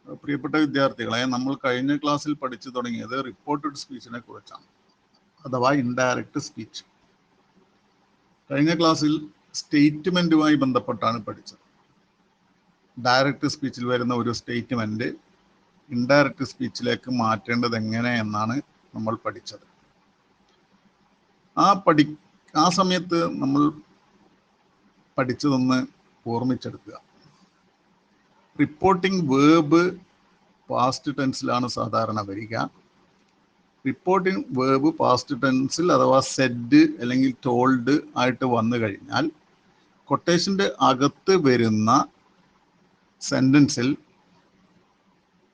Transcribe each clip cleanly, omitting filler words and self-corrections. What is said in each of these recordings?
പ്രിയപ്പെട്ട വിദ്യാർത്ഥികളെ, നമ്മൾ കഴിഞ്ഞ ക്ലാസ്സിൽ പഠിച്ചു തുടങ്ങിയത് റിപ്പോർട്ടഡ് സ്പീച്ചിനെ കുറിച്ചാണ്, അഥവാ ഇൻഡയറക്റ്റ് സ്പീച്ച്. കഴിഞ്ഞ ക്ലാസ്സിൽ സ്റ്റേറ്റ്മെന്റുമായി ബന്ധപ്പെട്ടാണ് പഠിച്ചത്. ഡയറക്റ്റ് സ്പീച്ചിൽ വരുന്ന ഒരു സ്റ്റേറ്റ്മെന്റ് ഇൻഡയറക്റ്റ് സ്പീച്ചിലേക്ക് മാറ്റേണ്ടത് എങ്ങനെ എന്നാണ് നമ്മൾ പഠിച്ചത്. ആ സമയത്ത് നമ്മൾ പഠിച്ചതൊന്ന് ഓർമ്മിച്ചെടുക്കുക. റിപ്പോർട്ടിംഗ് വേർബ് പാസ്റ്റ് ടെൻസിലാണ് സാധാരണ വരിക. റിപ്പോർട്ടിംഗ് വേർബ് പാസ്റ്റ് ടെൻസിൽ അഥവാ സെഡ് അല്ലെങ്കിൽ ടോൾഡ് ആയിട്ട് വന്നു കഴിഞ്ഞാൽ കൊട്ടേഷൻ്റെ അകത്ത് വരുന്ന സെന്റൻസിൽ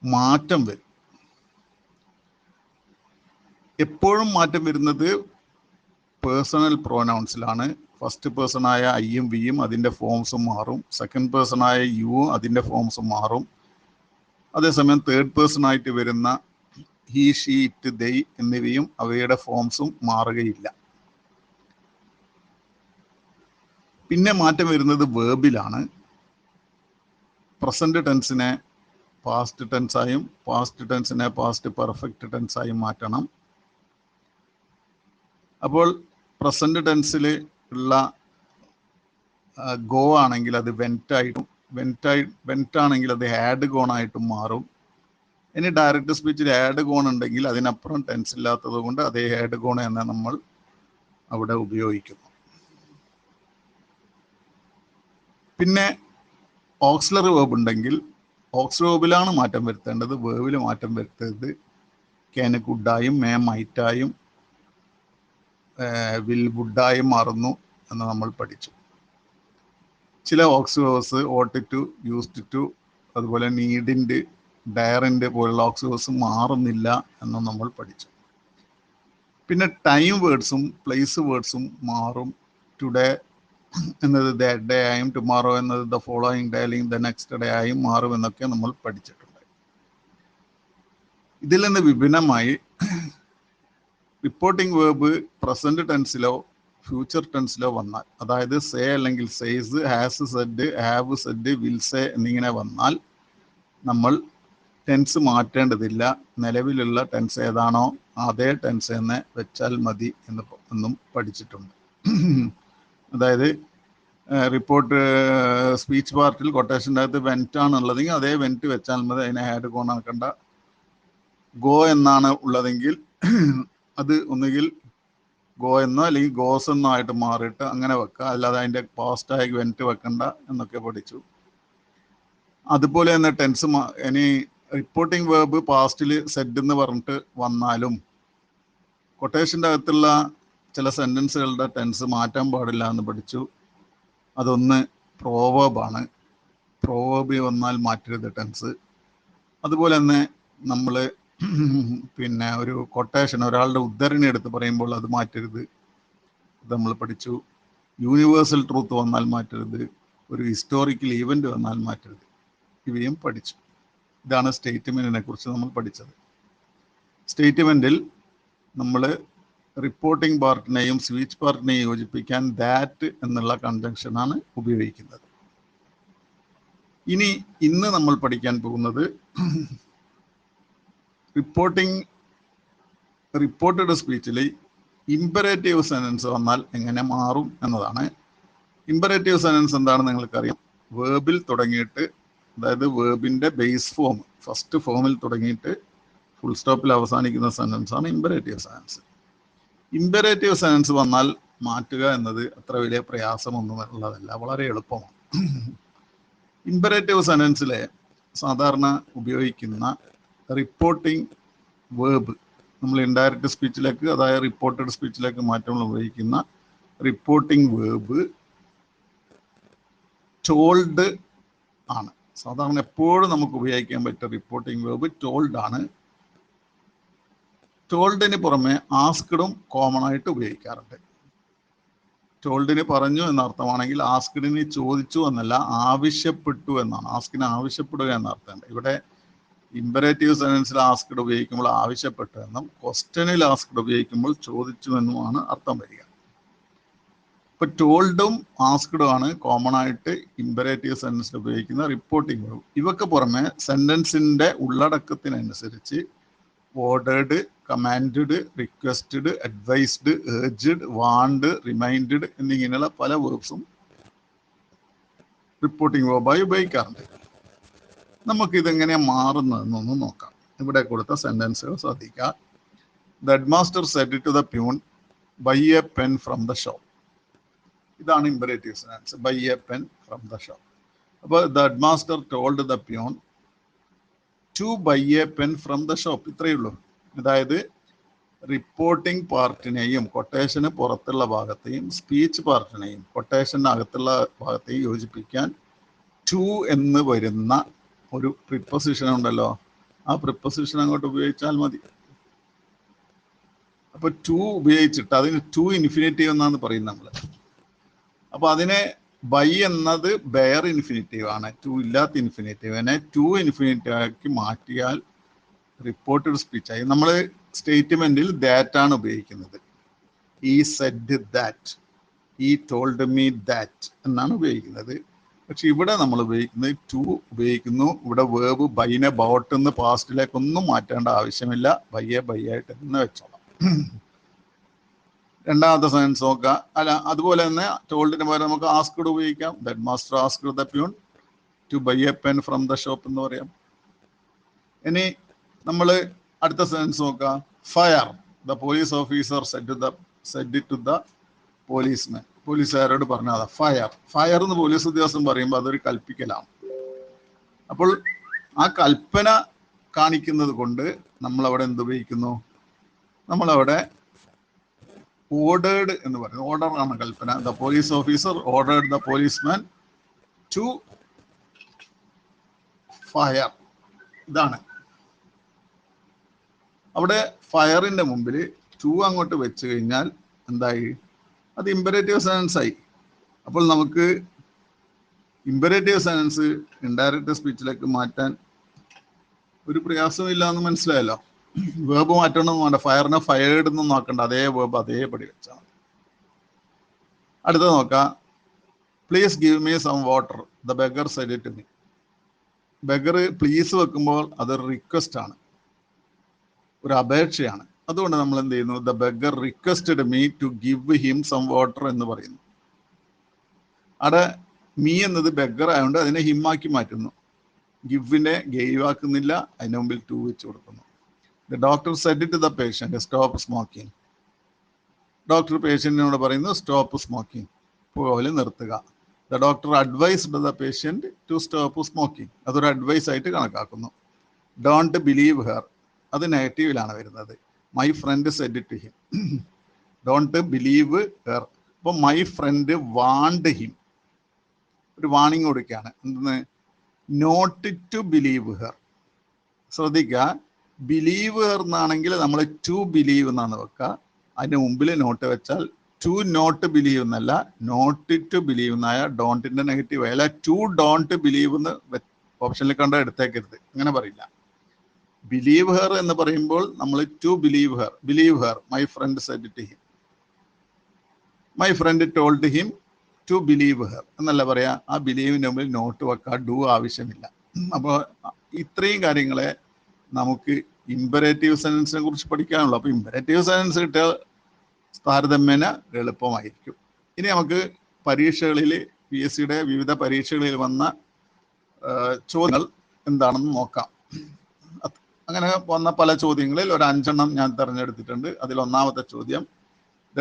മാറ്റം വരും. എപ്പോഴും മാറ്റം വരുന്നത് പേഴ്സണൽ പ്രോനൗൺസിലാണ്. ഫസ്റ്റ് പേഴ്സണായ ഐയും വിയും അതിൻ്റെ ഫോംസും മാറും. സെക്കൻഡ് പേഴ്സണായ യുവും അതിൻ്റെ ഫോംസും മാറും. അതേസമയം തേർഡ് പേഴ്സൺ ആയിട്ട് വരുന്ന ഹി, ഷീ, ഇറ്റ്, ദൈ എന്നിവയും അവയുടെ ഫോംസും മാറുകയില്ല. പിന്നെ മാറ്റം വരുന്നത് വേർബിലാണ്. പ്രസന്റ് ടെൻസിനെ പാസ്റ്റ് ടെൻസായും പാസ്റ്റ് ടെൻസിനെ പാസ്റ്റ് പെർഫെക്റ്റ് ടെൻസായും മാറ്റണം. അപ്പോൾ പ്രസന്റ് ടെൻസിൽ ഉള്ള ഗോ ആണെങ്കിൽ അത് വെൻറ്റായിട്ടും വെൻറ്റാണെങ്കിൽ അത് ഹാഡ് ഗോൺ ആയിട്ടും മാറും. ഇനി ഡയറക്റ്റ് സ്പീച്ചിൽ ഹാഡ് ഗോൺ ഉണ്ടെങ്കിൽ അതിനപ്പുറം ടെൻസ് ഇല്ലാത്തത് കൊണ്ട് അതേ ഹാഡ് ഗോൺ എന്ന് നമ്മൾ അവിടെ ഉപയോഗിക്കുന്നു. പിന്നെ ഓക്സിലറി വേർബ് ഉണ്ടെങ്കിൽ ഓക്സിലറി വേർബിലാണ് മാറ്റം വരുത്തേണ്ടത്, വേർബിൽ മാറ്റം വരുത്തരുത്. ക്യാന് കുഡായും മേ മൈറ്റായും വിൽ വുഡായും മാറുന്നു എന്ന് നമ്മൾ പഠിച്ചു. ചില ഓക്സിവേഴ്സ് ഓട്ട് ടു, യൂസ്ഡ് ടു, അതുപോലെ നീഡിൻ്റെ, ഡയറിൻ്റെ പോലുള്ള ഓക്സിവേഴ്സ് മാറുന്നില്ല എന്ന് നമ്മൾ പഠിച്ചു. പിന്നെ ടൈം വേർഡ്സും പ്ലേസ് വേർഡ്സും മാറും. ടുഡേ എന്നത് ദാറ്റ് ഡേ ആയും ടുമാറോ എന്നത് ദ ഫോളോയിങ് ഡേ അല്ലെങ്കിൽ ദ നെക്സ്റ്റ് ഡേ ആയും മാറും എന്നൊക്കെ നമ്മൾ പഠിച്ചിട്ടുണ്ട്. ഇതിൽ നിന്ന് വിഭിന്നമായി റിപ്പോർട്ടിംഗ് വേർബ് പ്രസന്റ് ടെൻസിലോ ഫ്യൂച്ചർ ടെൻസിലോ വന്നാൽ, അതായത് സേ അല്ലെങ്കിൽ says, has Z, have said, will say എന്നിങ്ങനെ വന്നാൽ നമ്മൾ ടെൻസ് മാറ്റേണ്ടതില്ല. നിലവിലുള്ള ടെൻസ് ഏതാണോ അതേ ടെൻസ് തന്നെ വെച്ചാൽ മതി എന്നും പഠിച്ചിട്ടുണ്ട്. അതായത് റിപ്പോർട്ട് സ്പീച്ച് പാർട്ടിൽ കൊട്ടേഷൻ്റെ അകത്ത് വെൻറ്റ് ആണുള്ളതെങ്കിൽ അതേ വെൻറ്റ് വെച്ചാൽ മതി, അതിനെ ഹാഡ് ഗോൺ ആക്കണ്ട. ഗോ എന്നാണ് ഉള്ളതെങ്കിൽ അത് ഒന്നുകിൽ ഗോ എന്നോ അല്ലെങ്കിൽ ഗോസ് എന്നോ ആയിട്ട് മാറിയിട്ട് അങ്ങനെ വെക്കുക, അല്ലാതെ അതിൻ്റെ പാസ്റ്റായി വെൻറ്റ് വെക്കണ്ട എന്നൊക്കെ പഠിച്ചു. അതുപോലെ തന്നെ ടെൻസ് ഇനി റിപ്പോർട്ടിംഗ് വേർബ് പാസ്റ്റിൽ സെഡ് എന്ന് പറഞ്ഞിട്ട് വന്നാലും കൊട്ടേഷൻ്റെ അകത്തുള്ള ചില സെൻറ്റൻസുകളുടെ ടെൻസ് മാറ്റാൻ പാടില്ല എന്ന് പഠിച്ചു. അതൊന്ന് പ്രോവേബാണ്. പ്രോവേബ് വന്നാൽ മാറ്റരുത് ടെൻസ്. അതുപോലെ തന്നെ നമ്മൾ പിന്നെ ഒരു കൊട്ടേഷൻ, ഒരാളുടെ ഉദ്ധരണി എടുത്ത് പറയുമ്പോൾ അത് മാറ്റരുത്, ഇത് നമ്മൾ പഠിച്ചു. യൂണിവേഴ്സൽ ട്രൂത്ത് വന്നാൽ മാറ്റരുത്, ഒരു ഹിസ്റ്റോറിക്കൽ ഈവൻ്റ് വന്നാൽ മാറ്റരുത്, ഇവയും പഠിച്ചു. ഇതാണ് സ്റ്റേറ്റ്മെൻറ്റിനെ കുറിച്ച് നമ്മൾ പഠിച്ചത്. സ്റ്റേറ്റ്മെൻറ്റിൽ നമ്മൾ റിപ്പോർട്ടിംഗ് പാർട്ടിനെയും സ്പീച്ച് പാർട്ടിനെയും യോജിപ്പിക്കാൻ ദാറ്റ് എന്നുള്ള കൺജങ്ഷനാണ് ഉപയോഗിക്കുന്നത്. ഇന്ന് നമ്മൾ പഠിക്കാൻ പോകുന്നത് റിപ്പോർട്ടഡ് സ്പീച്ചിൽ ഇമ്പറേറ്റീവ് സെൻറ്റൻസ് വന്നാൽ എങ്ങനെ മാറും എന്നതാണ്. ഇമ്പറേറ്റീവ് സെൻറ്റൻസ് എന്താണെന്ന് നിങ്ങൾക്കറിയാം. വേർബിൽ തുടങ്ങിയിട്ട്, അതായത് വേർബിൻ്റെ ബേസ് ഫോം ഫസ്റ്റ് ഫോമിൽ തുടങ്ങിയിട്ട് ഫുൾ സ്റ്റോപ്പിൽ അവസാനിക്കുന്ന സെൻറ്റൻസ് ആണ് ഇമ്പറേറ്റീവ് സെൻറ്റൻസ്. ഇമ്പറേറ്റീവ് സെൻറ്റൻസ് വന്നാൽ മാറ്റുക എന്നത് അത്ര വലിയ പ്രയാസമൊന്നും ഉള്ളതല്ല, വളരെ എളുപ്പമാണ്. ഇമ്പറേറ്റീവ് സെൻറ്റൻസിലെ സാധാരണ ഉപയോഗിക്കുന്ന റിപ്പോർട്ടിംഗ് വേർബ് നമ്മൾ ഇൻഡയറക്റ്റ് സ്പീച്ചിലേക്ക്, അതായത് റിപ്പോർട്ടഡ് സ്പീച്ചിലേക്ക് മാറ്റങ്ങൾ ഉപയോഗിക്കുന്ന റിപ്പോർട്ടിംഗ് വേർബ് ടോൾഡ് ആണ്. സാധാരണ എപ്പോഴും നമുക്ക് ഉപയോഗിക്കാൻ പറ്റിയ റിപ്പോർട്ടിംഗ് വേർബ് ടോൾഡ് ആണ്. ടോൾഡിന് പുറമെ ആസ്ക്ഡും കോമൺ ആയിട്ട് ഉപയോഗിക്കാറുണ്ട്. ടോൾഡിന് പറഞ്ഞു എന്നർത്ഥമാണെങ്കിൽ ആസ്ക്ഡിന് ചോദിച്ചു എന്നല്ല, ആവശ്യപ്പെട്ടു എന്നാണ്. ആസ്കിന് ആവശ്യപ്പെടുക എന്നർത്ഥമുണ്ട്. ഇവിടെ ഇമ്പറേറ്റീവ് സെൻറ്റൻസിൽ ആസ്ക്ഡ് ഉപയോഗിക്കുമ്പോൾ ആവശ്യപ്പെട്ടു എന്നും ക്വസ്റ്റ്യനിൽ ആസ്ക്ഡ് ഉപയോഗിക്കുമ്പോൾ ചോദിച്ചു എന്നുമാണ് അർത്ഥം വരിക. ഇപ്പൊ ടോൾഡും ആസ്ക്ഡും ആണ് കോമൺ ആയിട്ട് ഇമ്പരേറ്റീവ് സെന്റൻസിൽ ഉപയോഗിക്കുന്ന റിപ്പോർട്ടിംഗ് വേർബ്. ഇവക്ക് പുറമെ സെന്റൻസിന്റെ ഉള്ളടക്കത്തിനനുസരിച്ച് ordered, commanded, requested, advised, urged, want, reminded എന്നിങ്ങനെയുള്ള പല വേർബ്സും റിപ്പോർട്ടിംഗ് വേർബായി ഉപയോഗിക്കാറുണ്ട്. നമുക്ക് ഇതെങ്ങനെയാണ് മാറുന്നതെന്നൊന്ന് നോക്കാം. ഇവിടെ കൊടുത്ത സെന്റൻസുകൾ ശ്രദ്ധിക്കുക. The headmaster said to the peon buy a pen from the shop. ഇതാണ് imperative sentence, buy a pen from the shop. അപ്പോൾ the headmaster told the peon to buy a pen from the shop. ഇത്രയേ ഉള്ളൂ. അതായത് reporting പാർട്ടിനെയും കൊട്ടേഷന് പുറത്തുള്ള ഭാഗത്തെയും speech പാർട്ടിനെയും കൊട്ടേഷനകത്തുള്ള ഭാഗത്തെയും യോജിപ്പിക്കാൻ to എന്ന് വരുന്ന ഒരു preposition ഉണ്ടല്ലോ, ആ പ്രിപ്പൊസിഷൻ അങ്ങോട്ട് ഉപയോഗിച്ചാൽ മതി. അപ്പൊ ടു ഉപയോഗിച്ചിട്ട് അതിന് ടു ഇൻഫിനിറ്റീവ് എന്നാണ് പറയുന്നത് നമ്മൾ. അപ്പൊ അതിനെ ബൈ എന്നത് ബെയർ ഇൻഫിനിറ്റീവ് ആണ്, ടു ഇല്ലാത്ത ഇൻഫിനിറ്റീവിനെ ടു ഇൻഫിനിറ്റീവ് ആക്കി മാറ്റിയാൽ റിപ്പോർട്ടഡ് സ്പീച്ച് ആയി. നമ്മൾ സ്റ്റേറ്റ്മെന്റിൽ ദാറ്റ് ആണ് ഉപയോഗിക്കുന്നത്. ഈ സെഡ് ദാറ്റ്, ഈ ടോൾഡ് മീ ദാറ്റ് എന്നാണ് ഉപയോഗിക്കുന്നത്. പക്ഷെ ഇവിടെ നമ്മൾ ഉപയോഗിക്കുന്നത് ടു ഉപയോഗിക്കുന്നു. ഇവിടെ വേർബ് ബൈനെ ബൗട്ട് എന്ന് പാസ്റ്റിലേക്കൊന്നും മാറ്റേണ്ട ആവശ്യമില്ല. ബയ്യെ ബൈ ആയിട്ട് തന്നെ വെച്ചോളാം. രണ്ടാമത്തെ സെൻസ് നോക്കുക. അല്ല, അതുപോലെ തന്നെ ടോൾഡിന് പകരം നമുക്ക് ആസ്ക്ഡ് ഉപയോഗിക്കാം. That master asked the peon to buy a pen from the shop എന്ന് പറയാം. ഇനി നമ്മൾ അടുത്ത സെൻസ് നോക്കുക. Fire the police officer said to the policeman. പോലീസുകാരോട് പറഞ്ഞതാ ഫയർ. ഫയർ എന്ന് പോലീസ് ഉദ്യോഗസ്ഥൻ പറയുമ്പോൾ അതൊരു കൽപ്പിക്കലാണ്. അപ്പോൾ ആ കൽപ്പന കാണിക്കുന്നത് കൊണ്ട് നമ്മളവിടെ എന്ത് ഉപയോഗിക്കുന്നു? നമ്മളവിടെ ഓർഡേർഡ് എന്ന് പറയുന്നത്. ഓർഡർ ആണ് കൽപ്പന. The police officer ordered the policeman to fire. ഇതാണ് അവിടെ ഫയറിന്റെ മുമ്പിൽ ടു അങ്ങോട്ട് വെച്ച് കഴിഞ്ഞാൽ എന്തായി? അത് ഇമ്പരേറ്റീവ് സെനൻസ് ആയി. അപ്പോൾ നമുക്ക് ഇമ്പരേറ്റീവ് സെനൻസ് ഇൻഡയറക്റ്റ് സ്പീച്ചിലേക്ക് മാറ്റാൻ ഒരു പ്രയാസവും ഇല്ല എന്ന് മനസ്സിലായല്ലോ. വേർബ് മാറ്റണമെന്ന് വേണ്ട. ഫയറിനെ ഫയർഡ് എന്നും നോക്കണ്ട, അതേ വേർബ് അതേപടി വെച്ചാൽ. അടുത്ത നോക്കാം. Please give me some water the beggar said to me. Beggar please വെക്കുമ്പോൾ അതൊരു റിക്വസ്റ്റ് ആണ്, ഒരു അപേക്ഷയാണ്. അതുകൊണ്ട് നമ്മൾ എന്ത് ചെയ്യുന്നു? The beggar requested me to give him some water എന്ന് പറയുന്നു. അവിടെ മീ എന്നത് ബെഗർ ആയതുകൊണ്ട് അതിനെ ഹിമ്മാക്കി മാറ്റുന്നു. ഗിവിനെ ഗെയ്വ് ആക്കുന്നില്ല, അതിന് മുമ്പിൽ ടു വെച്ച് കൊടുക്കുന്നു. The doctor said to the patient stop smoking. Doctor പേഷ്യന്റിനോട് പറയുന്നു സ്റ്റോപ്പ് സ്മോക്കിംഗ്, പോലെ നിർത്തുക. The doctor advised the patient to stop smoking. അതൊരു അഡ്വൈസ് ആയിട്ട് കണക്കാക്കുന്നു. ഡോണ്ട് ബിലീവ് ഹെർ, അത് നെഗറ്റീവിലാണ് വരുന്നത്. My friend said to him. Don't believe her. അപ്പോൾ മൈ ഫ്രണ്ട് വാണ്ട് ഹിം, ഒരു വാണിംഗ് കൊടുക്കുകയാണ്. എന്തെന്ന്? Not to believe her. ശ്രദ്ധിക്കുക, ബിലീവ് ഹെർ എന്നാണെങ്കിൽ നമ്മൾ ടു ബിലീവ് എന്നാണ് വെക്കുക. അതിന് മുമ്പിൽ നോട്ട് വെച്ചാൽ ടു നോട്ട് ബിലീവ് എന്നല്ല, നോട്ട് ടു ബിലീവ് എന്നായ ഡോണ്ടിന്റെ നെഗറ്റീവ് ആയാല ടു ഡോണ്ട് ബിലീവ് എന്ന് ഓപ്ഷനിൽ കണ്ട എടുത്തേക്കരുത്, അങ്ങനെ പറയില്ല. ബിലീവ് ഹെർ എന്ന് പറയുമ്പോൾ നമ്മൾ to believe her, believe her. My friend said to him, my friend told him to believe her എന്നല്ല പറയാ. ആ ബിലീവിന്റെ മുമ്പിൽ നോട്ട് വെക്കാൻ ഡു ആവശ്യമില്ല. അപ്പോൾ ഇത്രയും കാര്യങ്ങളെ നമുക്ക് ഇമ്പരേറ്റീവ് സെനൻസിനെ കുറിച്ച് പഠിക്കാനുള്ളൂ. അപ്പോൾ ഇമ്പരേറ്റീവ് സെനൻസ് കിട്ടിയ താരതമ്യേന എളുപ്പമായിരിക്കും. ഇനി നമുക്ക് പരീക്ഷകളിൽ PSCയുടെ വിവിധ പരീക്ഷകളിൽ വന്ന ചോദ്യങ്ങൾ എന്താണെന്ന് നോക്കാം. അങ്ങനെ വന്ന പല ചോദ്യങ്ങളിൽ ഒരു 5 എണ്ണം ഞാൻ തിരഞ്ഞെടുത്തിട്ടുണ്ട്. അതിൽ ഒന്നാമത്തെ ചോദ്യം, the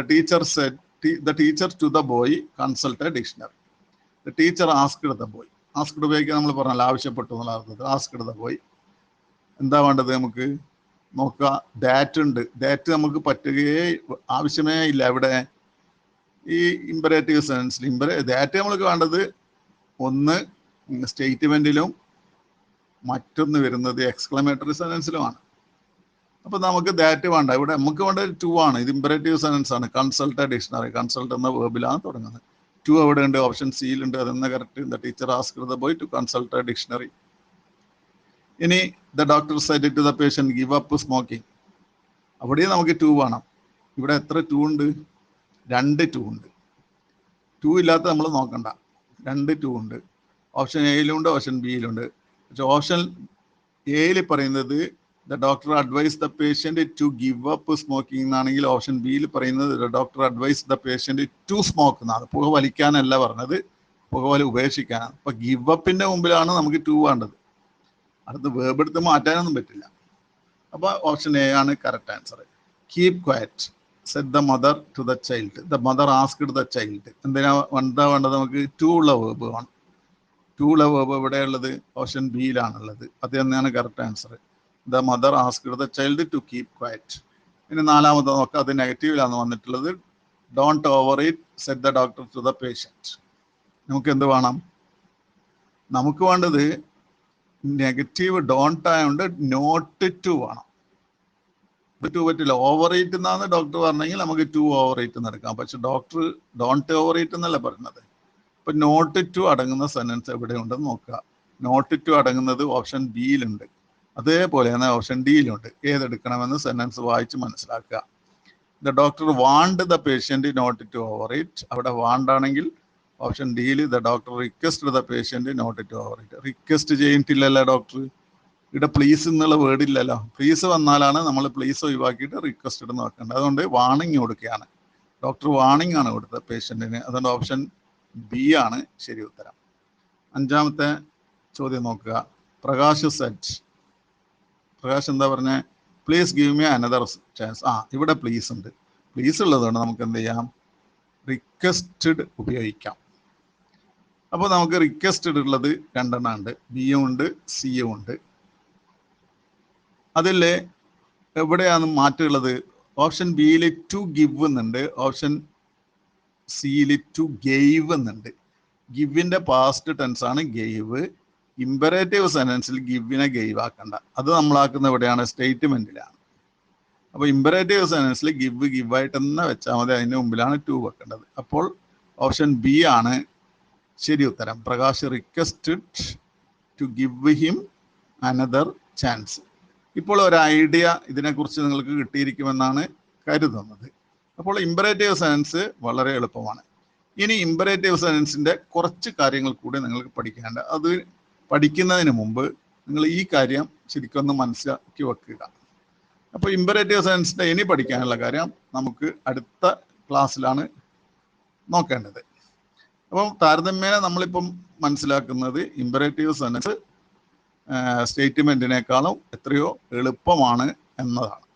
teacher to the boy consult a dictionary. The teacher asked the boy. Asked ഉപയോഗിക്കാൻ നമ്മൾ പറഞ്ഞാൽ ആവശ്യപ്പെട്ടു എന്നുള്ള അർത്ഥത്തിൽ. ആസ്ക്ഡ് ദ ബോയ് എന്താ വേണ്ടത്? നമുക്ക് നോക്കുക. ദാറ്റ് ഉണ്ട്. ദാറ്റ് നമുക്ക് പറ്റുകയേ ആവശ്യമേ ഇല്ല ഇവിടെ ഈ ഇമ്പരേറ്റീവ് സെൻസിൽ. ദാറ്റ് നമ്മൾക്ക് വേണ്ടത് ഒന്ന് സ്റ്റേറ്റ്മെന്റിലും മറ്റൊന്ന് വരുന്നത് എക്സ്ക്ലമേറ്ററി സെനൻസിലുമാണ്. അപ്പൊ നമുക്ക് ദാറ്റ് വേണ്ട. ഇവിടെ നമുക്ക് വേണ്ടത് ടു ആണ്. ഇത് ഇമ്പരേറ്റീവ് സെനൻസ് ആണ്. Consult dictionary. കൺസൾട്ട് എന്ന വേർബിലാണ് തുടങ്ങുന്നത്. ടു അവിടെ ഉണ്ട്, ഓപ്ഷൻ സിയിലുണ്ട്. അതെന്ന correct. The teacher asked the boy to consult dictionary. ഇനി the doctor said to the patient give up smoking. അവിടെ നമുക്ക് ടു വേണം. ഇവിടെ എത്ര ടു ഉണ്ട്? 2 ടു ഉണ്ട്. 2 ഇല്ലാത്ത നമ്മൾ നോക്കണ്ട, 2 ഉണ്ട്. ഓപ്ഷൻ എയിലുണ്ട്, ഓപ്ഷൻ ബിയിലുണ്ട്. പക്ഷെ ഓപ്ഷൻ എയിൽ പറയുന്നത് the doctor advise the patient to give up smoking എന്നാണെങ്കിൽ ഓപ്ഷൻ ബിയിൽ പറയുന്നത് the doctor advise the patient to smoke എന്നാണ്. പുക വലിക്കാനല്ല പറഞ്ഞത്, പുകവലി ഉപേക്ഷിക്കാനാണ്. അപ്പൊ ഗിവ് അപ്പിന്റെ മുമ്പിലാണ് നമുക്ക് 2 വേണ്ടത്. അടുത്ത് വേർബ് എടുത്ത് മാറ്റാനൊന്നും പറ്റില്ല. അപ്പൊ ഓപ്ഷൻ എ ആണ് correct answer. Keep quiet said the mother to the child. The mother asked the child. എന്താ വേണ്ടത് നമുക്ക്? 2 ഉള്ള വേർബ് വേണം. 2 ഉള്ള വേർബ് എവിടെയുള്ളത്? ഓപ്ഷൻ ബിയിലാണുള്ളത്. അത് തന്നെയാണ് correct answer. The mother asked the child to keep quiet. ഇനി നാലാമത്തെ നോക്കാം, അത് നെഗറ്റീവിലാണ് വന്നിട്ടുള്ളത്. Don't overeat said the doctor to the patient. നമുക്ക് എന്ത് വേണം? നമുക്ക് വേണ്ടത് നെഗറ്റീവ് ഡോണ്ട് ആയതുകൊണ്ട് നോട്ട് ടു വേണം. 2 പറ്റില്ല. ഓവർ ഈറ്റ് എന്നാണ് ഡോക്ടർ പറഞ്ഞെങ്കിൽ നമുക്ക് 2 ഓവർ ഈറ്റ് എന്ന് എടുക്കാം. പക്ഷെ ഡോക്ടർ ഡോണ്ട് ഓവർ ഈറ്റ് എന്നല്ല പറഞ്ഞത്. ഇപ്പൊ നോട്ട് ടു അടങ്ങുന്ന സെന്റൻസ് എവിടെയുണ്ടെന്ന് നോക്കുക. നോട്ട് ടു അടങ്ങുന്നത് ഓപ്ഷൻ ബിയിലുണ്ട്, അതേപോലെ തന്നെ ഓപ്ഷൻ ഡിയിലുണ്ട്. ഏതെടുക്കണമെന്ന് സെന്റൻസ് വായിച്ച് മനസ്സിലാക്കുക. The doctor want the patient not to overeat. അവിടെ വാണ്ട് ആണെങ്കിൽ ഓപ്ഷൻ ഡിയിൽ the doctor request the patient not to overeat. Request ചെയ്തിട്ടില്ലല്ലോ ഡോക്ടർ. ഇവിടെ പ്ലീസ് എന്നുള്ള വേർഡ് ഇല്ലല്ലോ. പ്ലീസ് വന്നാലാണ് നമ്മൾ പ്ലീസ് ഒഴിവാക്കിയിട്ട് റിക്വസ്റ്റ് ഇടുന്ന് വെക്കേണ്ടത്. അതുകൊണ്ട് വാണിംഗ് കൊടുക്കുകയാണ്. ഡോക്ടർ വാണിംഗ് ആണ് കൊടുത്തത് പേഷ്യന്റിന്. അതുകൊണ്ട് ഓപ്ഷൻ ബി ആണ് ശരി ഉത്തരം. 5ാമത്തെ ചോദ്യം നോക്കുക. പ്രകാശ് സെറ്റ്. പ്രകാശ് എന്താ പറഞ്ഞ? Please give me another chance. ഇവിടെ പ്ലീസ് ഉണ്ട്. പ്ലീസ് ഉള്ളതുകൊണ്ട് നമുക്ക് എന്ത് ചെയ്യാം? റിക്വസ്റ്റഡ് ഉപയോഗിക്കാം. അപ്പോൾ നമുക്ക് റിക്വസ്റ്റഡ് ഉള്ളത് 2 ഉണ്ട്. ബിയും ഉണ്ട്, സിയും ഉണ്ട്. അതിൽ എവിടെയാണ് മാറ്റമുള്ളത്? ഓപ്ഷൻ ബിയിൽ ടു ഗിവ് എന്നുണ്ട്, ഓപ്ഷൻ സിയിൽ ടു ഗെയ്വ് എന്നുണ്ട്. ഗിവിന്റെ പാസ്റ്റ് ടെൻസ് ആണ് ഗെയ്വ്. ഇമ്പറേറ്റീവ് സെന്റൻസിൽ ഗിവിനെ ഗെയ്വ് ആക്കണ്ട. അത് നമ്മളാക്കുന്ന എവിടെയാണ്? സ്റ്റേറ്റ്മെന്റിലാണ്. അപ്പൊ ഇമ്പറേറ്റീവ് സെന്റൻസിൽ ഗിവ് ആയിട്ട് തന്നെ വെച്ചാൽ മതി. അതിന് മുമ്പിലാണ് 2 വെക്കേണ്ടത്. അപ്പോൾ ഓപ്ഷൻ ബി ആണ് ശരി ഉത്തരം. Prakash requested to give him another chance. ഇപ്പോൾ ഒരു ഐഡിയ ഇതിനെക്കുറിച്ച് നിങ്ങൾക്ക് കിട്ടിയിരിക്കുമെന്നാണ് കരുതുന്നത്. അപ്പോൾ ഇമ്പറേറ്റീവ് സെന്റൻസ് വളരെ എളുപ്പമാണ്. ഇനി ഇമ്പറേറ്റീവ് സെന്റൻസിന്റെ കുറച്ച് കാര്യങ്ങൾ കൂടി നിങ്ങൾക്ക് പഠിക്കേണ്ട. അത് പഠിക്കുന്നതിന് മുമ്പ് നിങ്ങൾ ഈ കാര്യം ശരിക്കൊന്ന് മനസ്സിലാക്കി വെക്കുക. അപ്പോൾ ഇമ്പറേറ്റീവ് സെന്റൻസിന്റെ ഇനി പഠിക്കാനുള്ള കാര്യം നമുക്ക് അടുത്ത ക്ലാസ്സിലാണ് നോക്കേണ്ടത്. അപ്പം താരതമ്യേന നമ്മളിപ്പം മനസ്സിലാക്കുന്നത് ഇമ്പറേറ്റീവ് സെന്റൻസ് സ്റ്റേറ്റ്മെന്റിനേക്കാളും എത്രയോ എളുപ്പമാണ് എന്നതാണ്.